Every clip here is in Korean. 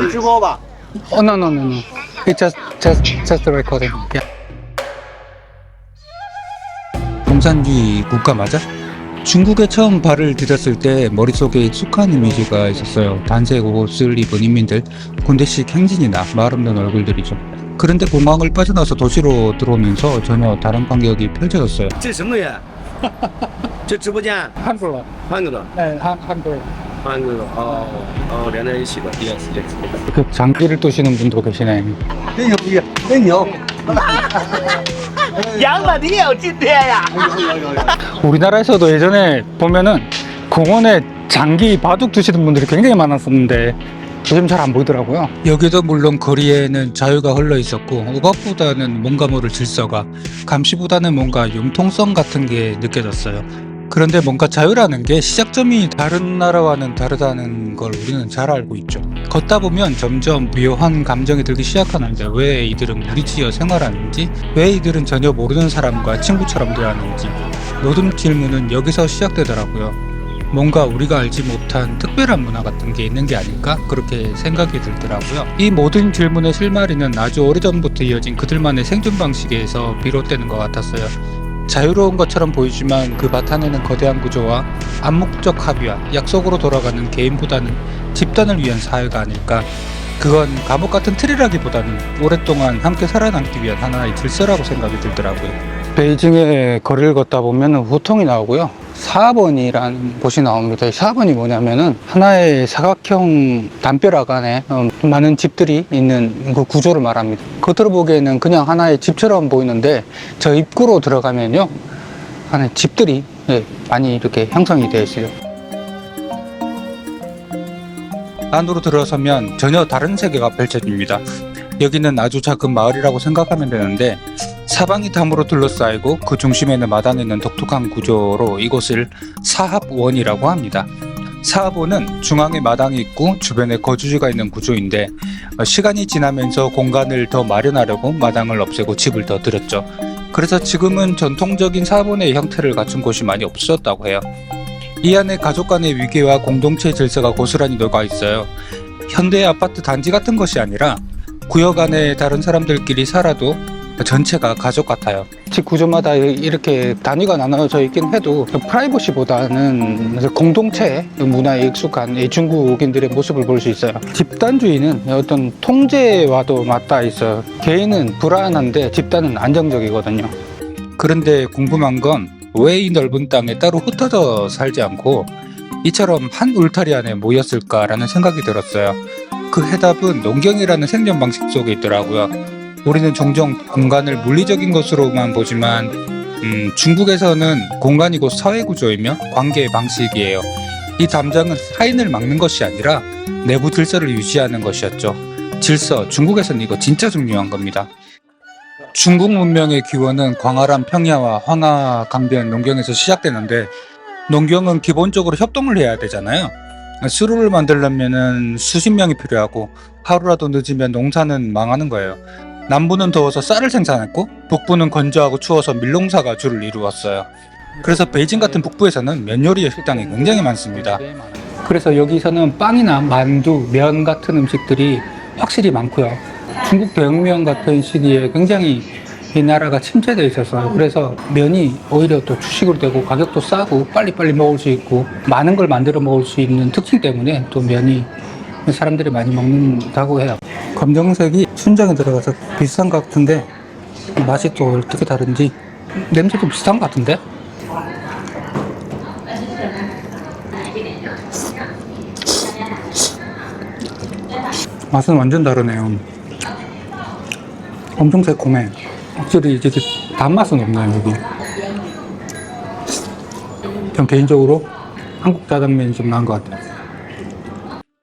你直播吧？ Oh no no no no. It's just recording. Yeah. 공산주의 국가 맞아? 중국에 처음 발을 디뎠을 때 머릿속에 익숙한 이미지가 있었어요. 단색 옷을 입은 인민들, 군대식 행진이나 말 없는 얼굴들이죠. 그런데 공항을 빠져나서 도시로 들어오면서 전혀 다른 광경이 펼쳐졌어요. 这什么呀？这直播间 한글로. 换个了， 네, 한글로. 换个了。哦，连在一起了。Yes yes。 그 장기를 두시는 분도 계시네. 真牛逼，真牛！杨哥，你也有今天呀？ 우리나라에서도 예전에 보면은 공원에 장기 바둑 두시는 분들이 굉장히 많았었는데 요즘 잘 안 보이더라고요. 여기도 물론 거리에는 자유가 흘러 있었고 억압보다는 뭔가 모를 질서가, 감시보다는 뭔가 융통성 같은 게 느껴졌어요. 그런데 뭔가 자유라는 게 시작점이 다른 나라와는 다르다는 걸 우리는 잘 알고 있죠. 걷다 보면 점점 묘한 감정이 들기 시작하는데 왜 이들은 무리지어 생활하는지, 왜 이들은 전혀 모르는 사람과 친구처럼 대하는지, 모든 질문은 여기서 시작되더라고요. 뭔가 우리가 알지 못한 특별한 문화 같은 게 있는 게 아닐까? 그렇게 생각이 들더라고요. 이 모든 질문의 실마리는 아주 오래전부터 이어진 그들만의 생존 방식에서 비롯되는 것 같았어요. 자유로운 것처럼 보이지만 그 바탕에는 거대한 구조와 암묵적 합의와 약속으로 돌아가는 개인보다는 집단을 위한 사회가 아닐까. 그건 감옥 같은 틀이라기보다는 오랫동안 함께 살아남기 위한 하나의 질서라고 생각이 들더라고요. 베이징의 거리를 걷다 보면 후통이 나오고요. 사하번이라는 곳이 나옵니다. 사하번이 뭐냐면은 하나의 사각형 담벼락 안에 많은 집들이 있는 그 구조를 말합니다. 겉으로 보기에는 그냥 하나의 집처럼 보이는데 저 입구로 들어가면요, 하나의 집들이 많이 이렇게 형성이 되어 있어요. 안으로 들어서면 전혀 다른 세계가 펼쳐집니다. 여기는 아주 작은 마을이라고 생각하면 되는데 사방이 담으로 둘러싸이고 그 중심에는 마당에 있는 독특한 구조로 이곳을 사합원이라고 합니다. 사합원은 중앙에 마당이 있고 주변에 거주지가 있는 구조인데 시간이 지나면서 공간을 더 마련하려고 마당을 없애고 집을 더 들였죠. 그래서 지금은 전통적인 사합원의 형태를 갖춘 곳이 많이 없어졌다고 해요. 이 안에 가족 간의 위계와 공동체 질서가 고스란히 녹아 있어요. 현대의 아파트 단지 같은 것이 아니라 구역 안에 다른 사람들끼리 살아도 전체가 가족 같아요. 집 구조마다 이렇게 단위가 나눠져 있긴 해도 프라이버시보다는 공동체 문화에 익숙한 중국인들의 모습을 볼 수 있어요. 집단주의는 어떤 통제와도 맞닿아 있어요. 개인은 불안한데 집단은 안정적이거든요. 그런데 궁금한 건 왜 이 넓은 땅에 따로 흩어져 살지 않고 이처럼 한 울타리 안에 모였을까라는 생각이 들었어요. 그 해답은 농경이라는 생존 방식 속에 있더라고요. 우리는 종종 공간을 물리적인 것으로만 보지만 중국에서는 공간이 곧 사회구조이며 관계의 방식이에요. 이 담장은 타인을 막는 것이 아니라 내부 질서를 유지하는 것이었죠. 질서, 중국에서는 이거 진짜 중요한 겁니다. 중국 문명의 기원은 광활한 평야와 황하 강변 농경에서 시작되는데 농경은 기본적으로 협동을 해야 되잖아요. 수로를 만들려면 수십 명이 필요하고 하루라도 늦으면 농사는 망하는 거예요. 남부는 더워서 쌀을 생산했고 북부는 건조하고 추워서 밀농사가 주를 이루었어요. 그래서 베이징 같은 북부에서는 면 요리의 식당이 굉장히 많습니다. 그래서 여기서는 빵이나 만두, 면 같은 음식들이 확실히 많고요. 중국 대혁명 같은 시기에 굉장히 이 나라가 침체되어 있어서 그래서 면이 오히려 또 주식으로 되고 가격도 싸고 빨리빨리 먹을 수 있고 많은 걸 만들어 먹을 수 있는 특징 때문에 또 면이 사람들이 많이 먹는다고 해요. 검정색이 춘장에 들어가서 비슷한 것 같은데 맛이 또 어떻게 다른지 냄새도 비슷한 것 같은데? 맛은 완전 다르네요. 엄청 새콤해. 확실히 이제 단맛은 없나요, 여기? 전 개인적으로 한국 짜장면이 좀 나은 것 같아요.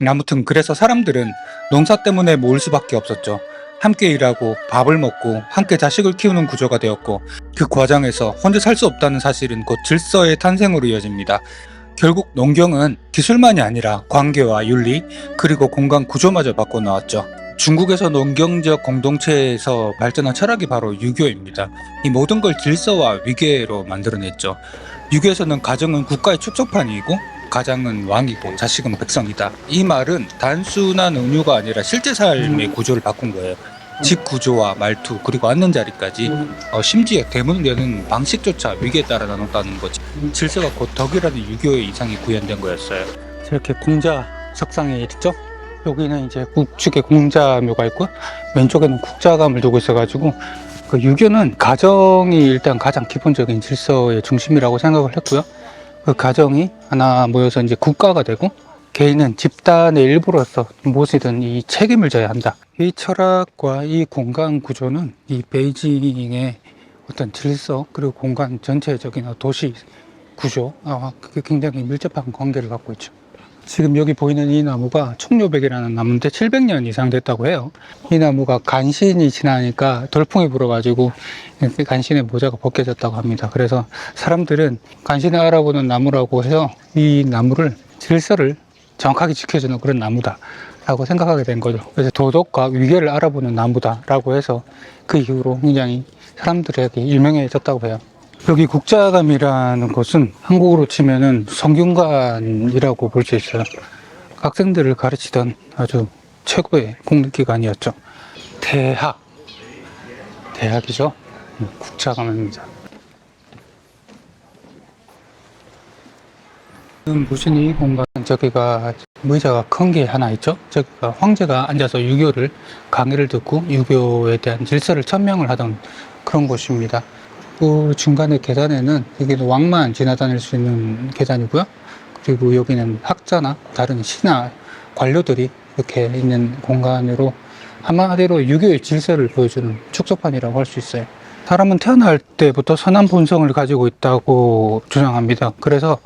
아무튼 그래서 사람들은 농사 때문에 모을 수밖에 없었죠. 함께 일하고 밥을 먹고 함께 자식을 키우는 구조가 되었고 그 과정에서 혼자 살 수 없다는 사실은 곧 질서의 탄생으로 이어집니다. 결국 농경은 기술만이 아니라 관계와 윤리 그리고 공간 구조마저 바꿔놓았죠. 중국에서 농경적 공동체에서 발전한 철학이 바로 유교입니다. 이 모든 걸 질서와 위계로 만들어냈죠. 유교에서는 가정은 국가의 축소판이고 가장은 왕이고 자식은 백성이다. 이 말은 단순한 은유가 아니라 실제 삶의 구조를 바꾼 거예요. 집 구조와 말투 그리고 앉는 자리까지 심지어 대문을 여는 방식조차 위계에 따라 나눴다는 거지. 질서가 곧 덕이라는 유교의 이상이 구현된 거였어요. 이렇게 공자 석상에 있죠. 여기는 이제 우측에 공자묘가 있고 왼쪽에는 국자감을 두고 있어가지고 그 유교는 가정이 일단 가장 기본적인 질서의 중심이라고 생각을 했고요. 그 가정이 하나 모여서 이제 국가가 되고 개인은 집단의 일부로서 무엇이든 이 책임을 져야 한다. 이 철학과 이 공간 구조는 이 베이징의 어떤 질서 그리고 공간 전체적인 도시 구조 그게 굉장히 밀접한 관계를 갖고 있죠. 지금 여기 보이는 이 나무가 청료백이라는 나무인데 700년 이상 됐다고 해요. 이 나무가 간신이 지나니까 돌풍이 불어가지고 간신의 모자가 벗겨졌다고 합니다. 그래서 사람들은 간신을 알아보는 나무라고 해서 이 나무를 질서를 정확하게 지켜주는 그런 나무다 라고 생각하게 된 거죠. 그래서 도덕과 위계를 알아보는 나무다 라고 해서 그 이후로 굉장히 사람들에게 유명해졌다고 해요. 여기 국자감이라는 곳은 한국으로 치면은 성균관이라고 볼 수 있어요. 학생들을 가르치던 아주 최고의 공립기관이었죠. 대학이죠. 국자감입니다. 지금 보시는 이 공간, 저기가 의자가 큰 게 하나 있죠. 저기가 황제가 앉아서 유교를 강의를 듣고 유교에 대한 질서를 천명을 하던 그런 곳입니다. 그 중간에 계단에는 여기는 왕만 지나다닐 수 있는 계단이고요. 그리고 여기는 학자나 다른 신하 관료들이 이렇게 있는 공간으로 한마디로 유교의 질서를 보여주는 축소판이라고 할 수 있어요. 사람은 태어날 때부터 선한 본성을 가지고 있다고 주장합니다. 그래서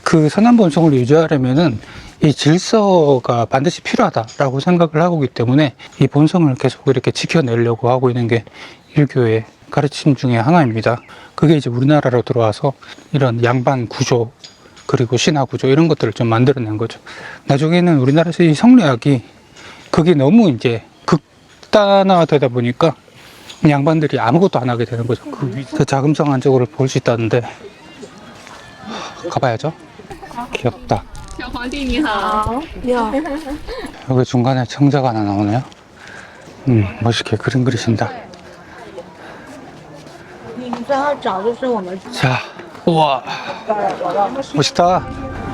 그 선한 본성을 유지하려면은 이 질서가 반드시 필요하다라고 생각을 하고 있기 때문에 이 본성을 계속 이렇게 지켜내려고 하고 있는 게 유교의 가르침 중에 하나입니다. 그게 이제 우리나라로 들어와서 이런 양반 구조 그리고 신화 구조 이런 것들을 좀 만들어낸 거죠. 나중에는 우리나라에서 이 성리학이 그게 너무 이제 극단화되다 보니까 양반들이 아무것도 안 하게 되는 거죠. 그 자금성 쪽으로 볼 수 있다는데 가봐야죠. 귀엽다. 여기 중간에 청자가 하나 나오네요. 멋있게 그림 그리신다. 자, 우와, 멋있다.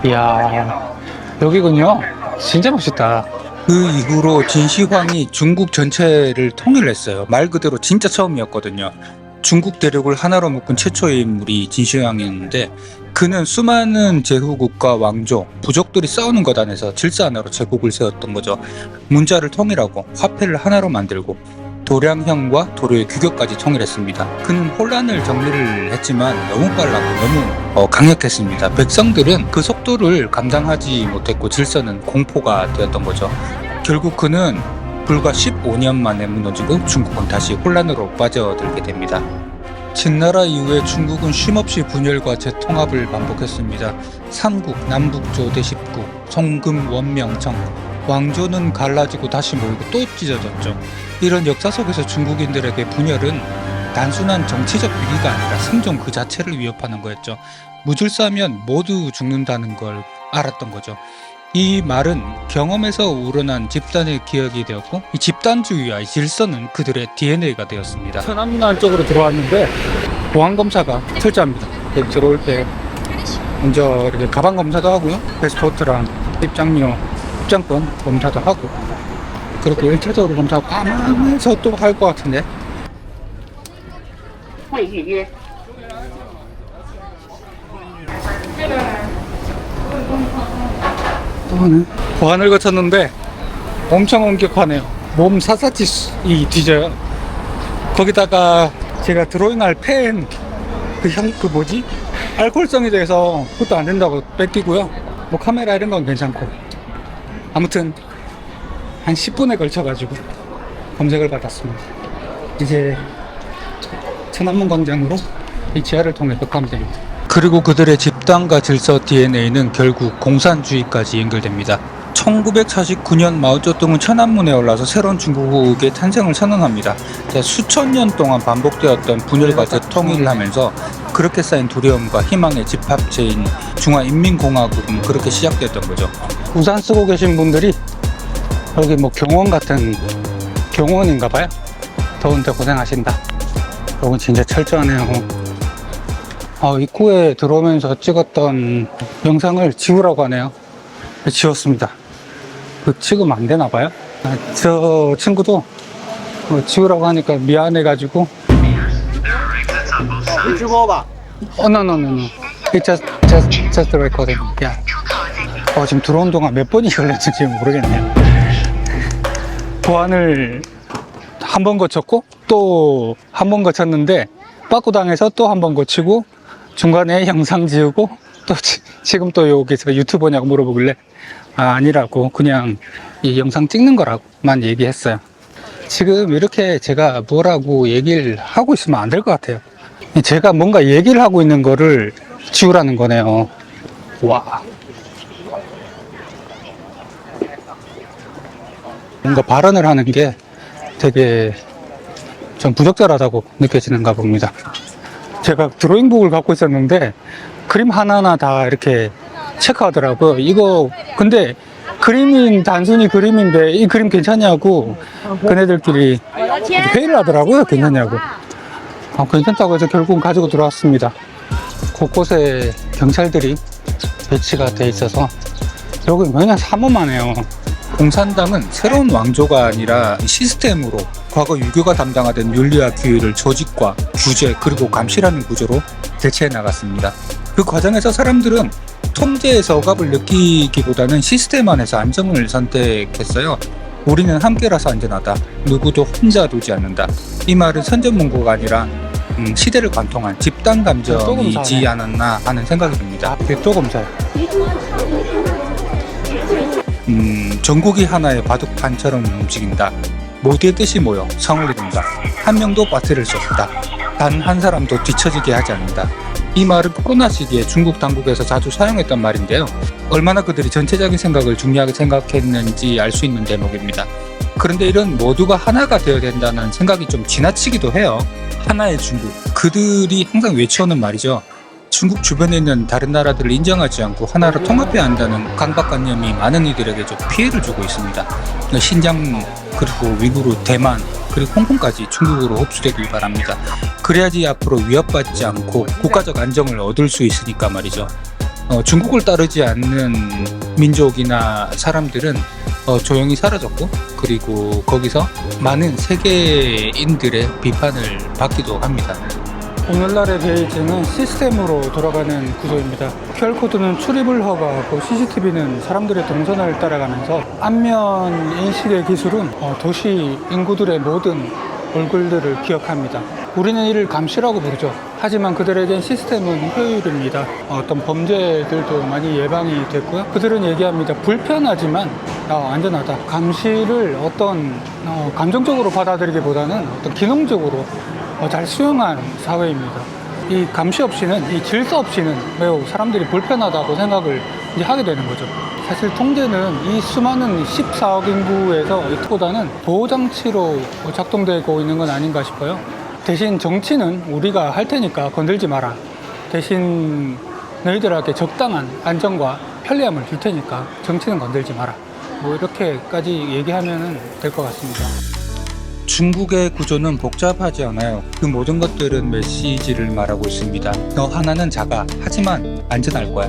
이야, 여기군요. 진짜 멋있다. 그 이후로 진시황이 중국 전체를 통일했어요. 말 그대로 진짜 처음이었거든요. 중국 대륙을 하나로 묶은 최초의 인물이 진시황이었는데 그는 수많은 제후국과 왕조, 부족들이 싸우는 것 안에서 질서 하나로 제국을 세웠던 거죠. 문자를 통일하고 화폐를 하나로 만들고 도량형과 도료의 규격까지 통일했습니다. 그는 혼란을 정리를 했지만 너무 빨랐고 너무 강력했습니다. 백성들은 그 속도를 감당하지 못했고 질서는 공포가 되었던 거죠. 결국 그는 불과 15년 만에 무너지고 중국은 다시 혼란으로 빠져들게 됩니다. 진나라 이후에 중국은 쉼없이 분열과 재통합을 반복했습니다. 삼국, 남북조, 대십국, 송금, 원명,정 왕조는 갈라지고 다시 모이고 또 찢어졌죠. 이런 역사 속에서 중국인들에게 분열은 단순한 정치적 위기가 아니라 생존 그 자체를 위협하는 거였죠. 무질서하면 모두 죽는다는 걸 알았던 거죠. 이 말은 경험에서 우러난 집단의 기억이 되었고 이 집단주의와 이 질서는 그들의 DNA가 되었습니다. 천안문 쪽으로 들어왔는데 보안검사가 철저합니다. 들어올 때 먼저 이렇게 가방 검사도 하고요. 패스포트랑 입장권 검사도 하고 그리고 1차적으로 검사하고 아마서 또 할 것 같은데 보안을 거쳤는데 엄청 엄격하네요. 몸 샅샅이 뒤져요. 거기다가 제가 드로잉할 펜 그 뭐지? 알코올성에 대해서 그것도 안 된다고 뺏기고요. 뭐 카메라 이런 건 괜찮고 아무튼 한 10분에 걸쳐가지고 검색을 받았습니다. 이제 천안문 광장으로 이 지하를 통해 가면 됩니다. 그리고 그들의 집단과 질서 DNA는 결국 공산주의까지 연결됩니다. 1949년 마오쩌둥은 천안문에 올라서 새로운 중국의 탄생을 선언합니다. 수천 년 동안 반복되었던 분열과 재통일을 하면서 그렇게 쌓인 두려움과 희망의 집합체인 중화인민공화국은 그렇게 시작됐던 거죠. 우산 쓰고 계신 분들이 여기 뭐 경원 같은 경원인가 봐요. 더운데 고생하신다. 여기 진짜 철저하네요. 입구에 들어오면서 찍었던 영상을 지우라고 하네요. 지웠습니다. 찍으면 안 되나 봐요. 저 친구도 지우라고 하니까 미안해가지고. No. It's just recording. Yeah. 지금 들어온 동안 몇 번이 걸렸는지 모르겠네요. 보안을 한 번 거쳤고 또 한 번 거쳤는데 빠꾸당해서 또 한 번 거치고 중간에 영상 지우고 또 지금 또 여기서 유튜버냐고 물어보길래 아니라고 그냥 이 영상 찍는 거라고만 얘기했어요. 지금 이렇게 제가 뭐라고 얘기를 하고 있으면 안 될 것 같아요. 제가 뭔가 얘기를 하고 있는 거를 지우라는 거네요. 와. 뭔가 발언을 하는 게 되게 좀 부적절하다고 느껴지는가 봅니다. 제가 드로잉북을 갖고 있었는데 그림 하나하나 다 이렇게 체크하더라고요. 이거 근데 그림은 단순히 그림인데 이 그림 괜찮냐고 그네들끼리 회의를 하더라고요. 괜찮냐고. 괜찮다고 해서 결국은 가지고 들어왔습니다. 곳곳에 경찰들이 배치가 돼 있어서 여기 그냥 사모만 해요. 공산당은 새로운 왕조가 아니라 시스템으로 과거 유교가 담당하던 윤리와 규율을 조직과 규제 그리고 감시라는 구조로 대체해 나갔습니다. 그 과정에서 사람들은 통제에서 억압을 느끼기보다는 시스템 안에서 안정을 선택했어요. 우리는 함께라서 안전하다. 누구도 혼자 두지 않는다. 이 말은 선전문고가 아니라 시대를 관통한 집단 감정이지 않았나 하는 생각이 듭니다. 또 검사요. 전국이 하나의 바둑판처럼 움직인다. 모두의 뜻이 모여 성을 이룬다. 한 명도 빠뜨릴 수 없다. 단 한 사람도 뒤처지게 하지 않는다. 이 말은 코로나 시기에 중국 당국에서 자주 사용했던 말인데요. 얼마나 그들이 전체적인 생각을 중요하게 생각했는지 알 수 있는 대목입니다. 그런데 이런 모두가 하나가 되어야 된다는 생각이 좀 지나치기도 해요. 하나의 중국. 그들이 항상 외쳐오는 말이죠. 중국 주변에 있는 다른 나라들을 인정하지 않고 하나로 통합해야 한다는 강박관념이 많은 이들에게 좀 피해를 주고 있습니다. 신장 그리고 위구르, 대만 그리고 홍콩까지 중국으로 흡수되길 바랍니다. 그래야지 앞으로 위협받지 않고 국가적 안정을 얻을 수 있으니까 말이죠. 중국을 따르지 않는 민족이나 사람들은 조용히 사라졌고 그리고 거기서 많은 세계인들의 비판을 받기도 합니다. 오늘날의 베이징은 시스템으로 돌아가는 구조입니다. QR코드는 출입을 허가하고 CCTV는 사람들의 동선을 따라가면서 안면 인식의 기술은 도시 인구들의 모든 얼굴들을 기억합니다. 우리는 이를 감시라고 부르죠. 하지만 그들에겐 시스템은 효율입니다. 어떤 범죄들도 많이 예방이 됐고요. 그들은 얘기합니다. 불편하지만 안전하다. 감시를 어떤 감정적으로 받아들이기보다는 어떤 기능적으로 잘 수용한 사회입니다. 이 감시 없이는, 이 질서 없이는 매우 사람들이 불편하다고 생각을 이제 하게 되는 거죠. 사실 통제는 이 수많은 14억 인구에서 보다는 보호장치로 작동되고 있는 건 아닌가 싶어요. 대신 정치는 우리가 할 테니까 건들지 마라. 대신 너희들에게 적당한 안정과 편리함을 줄 테니까 정치는 건들지 마라. 뭐 이렇게까지 얘기하면 될 것 같습니다. 중국의 구조는 복잡하지 않아요. 그 모든 것들은 메시지를 말하고 있습니다. 너 하나는 작아. 하지만 안전할 거야.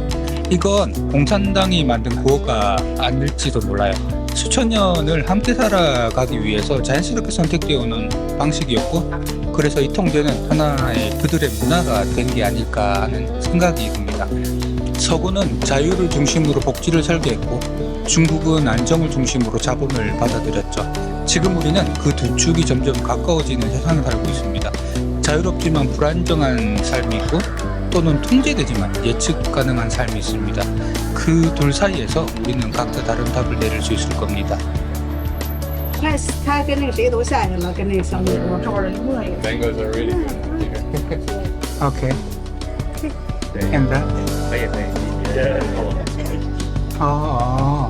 이건 공산당이 만든 구호가 아닐지도 몰라요. 수천 년을 함께 살아가기 위해서 자연스럽게 선택되어 오는 방식이었고 그래서 이 통제는 하나의 그들의 문화가 된 게 아닐까 하는 생각이 듭니다. 서구는 자유를 중심으로 복지를 설계했고 중국은 안정을 중심으로 자본을 받아들였죠. 지금 우리는 그 두 축이 점점 가까워지는 세상을 살고 있습니다. 자유롭지만 불안정한 삶이 있고 또는 통제되지만 예측 가능한 삶이 있습니다. 그 둘 사이에서 우리는 각자 다른 답을 내릴 수 있을 겁니다. 那他跟那个谁都下去了，跟那个小女我看会儿摸一个。 Mangoes are really good. Okay. And that? Yeah. 아.